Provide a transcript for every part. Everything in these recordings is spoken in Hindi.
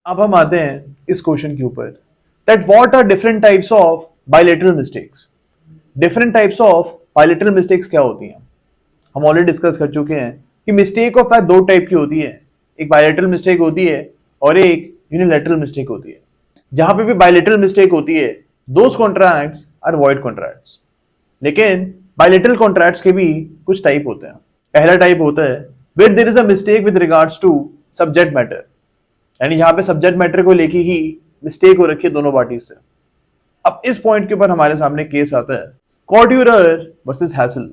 अब हम आते हैं इस क्वेश्चन के ऊपर that what are different types of bilateral mistakes. Different types of bilateral mistakes क्या होती हैं? हम ऑलरेडी डिस्कस कर चुके हैं कि मिस्टेक ऑफ फैक्ट दो टाइप की होती है, एक बायलैटरल मिस्टेक होती है और एक यूनिलैटरल मिस्टेक होती है। जहां पे भी बायलैटरल मिस्टेक होती है those contracts are void contracts. लेकिन बायलैटरल कॉन्ट्रैक्ट्स के भी कुछ टाइप होते हैं। पहला टाइप होता है where there is a mistake with regards to subject matter, यानी यहां पे सब्जेक्ट मैटर को लेके ही मिस्टेक हो रखी है दोनों पार्टी से। अब इस पॉइंट के ऊपर हमारे सामने केस आता है कॉर्ड्यूरर वर्सेस हैसल।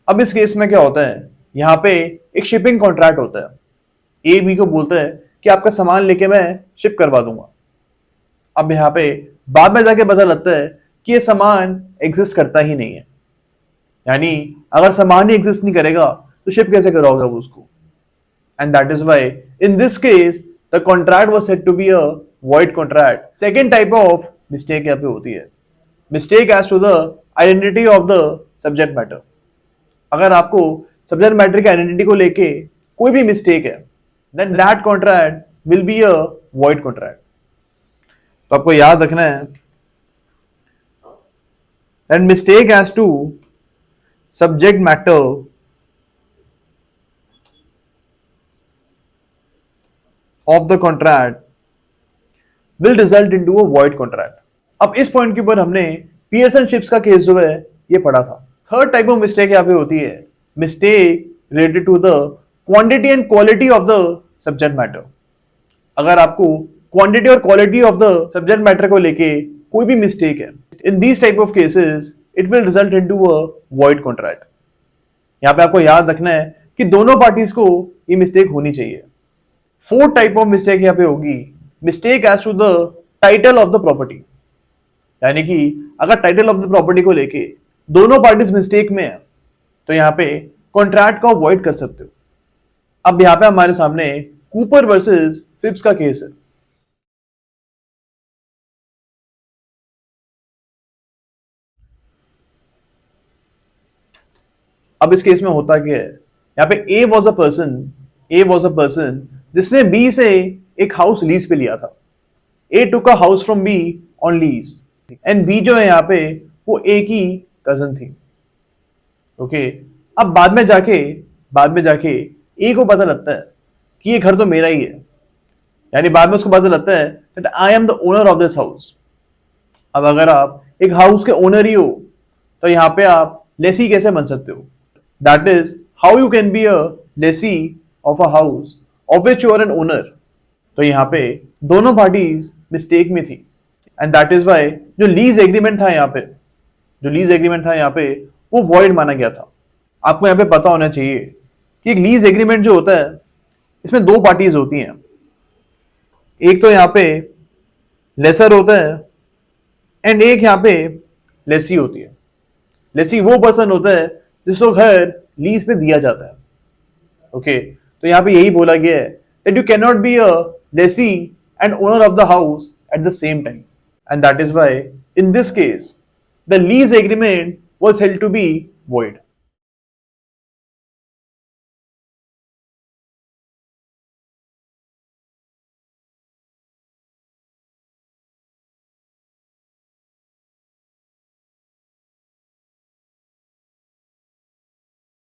अब इस केस में क्या होता है, यहां पे एक शिपिंग कॉन्ट्रैक्ट होता है। ए बी को बोलता है कि आपका सामान लेके मैं शिप करवा दूंगा। अब यहां पे बाद में जाके पता लगता है कि ये सामान एग्जिस्ट करता ही नहीं है, यानी अगर सामान ही एग्जिस्ट नहीं करेगा तो शिप कैसे कराओगे आप उसको? And that is why in this case the contract was said to be a void contract. Second type of mistake यहां पे होती है mistake as to the identity of the subject matter. अगर आपको सब्जेक्ट मैटर की आइडेंटिटी को लेके कोई भी मिस्टेक है then that contract will be a void contract. तो आपको याद रखना है that mistake as to subject matter of the contract will result into a void contract। अब इस पॉइंट के ऊपर हमने पियर्सन शिप्स का केस जो है ये पढ़ा था। थर्ड टाइप ऑफ मिस्टेक यहां पे होती है mistake related to the quantity and quality of the subject matter. अगर आपको क्वांटिटी और quality of the subject matter को लेके कोई भी मिस्टेक है in these type of cases it will result into a void contract. यहां पे आपको याद रखना है कि दोनों पार्टीज को ये मिस्टेक होनी चाहिए। फोर्थ टाइप ऑफ मिस्टेक यहां पे होगी mistake as to the title of the property, यानी कि अगर टाइटल ऑफ द प्रॉपर्टी को लेके दोनों पार्टीज मिस्टेक में है तो यहां पे कॉन्ट्रैक्ट को अवॉइड कर सकते हो। अब यहां पे हमारे सामने कूपर वर्सेस फिप्स का केस है। अब इस केस में होता क्या है, यहाँ पे ए वॉज अ पर्सन जिसने बी से एक हाउस लीज पे लिया था। A took a house from B on lease and B जो है यहाँ पे वो ए की कजन थी। ओके अब बाद में जाके ए को पता लगता है कि ये घर तो मेरा ही है, यानी बाद में उसको पता लगता है that I am the owner of this house. अब अगर आप एक हाउस के ओनर ही हो तो यहाँ पे आप लेसी कैसे बन सकते हो? That is how you can be a lessee of a house of which you are an owner। तो यहाँ पे दोनों पार्टीज मिस्टेक में थी एंड दैट इज वाई जो लीज एग्रीमेंट था यहाँ पे वो वॉइड माना गया था। आपको यहाँ पे पता होना चाहिए कि एक लीज एग्रीमेंट जो होता है इसमें दो पार्टीज होती हैं। एक तो यहाँ पे लेसर होता है एंड एक यहाँ पे लेसी होती है। लेसी वो पर्सन होता है जिसको घर लीज पे दिया जाता है। ओके तो यहां पे यही बोला गया है that you can not be a lessee and owner of the house at the same time and that is why in this case the lease agreement was held to be void.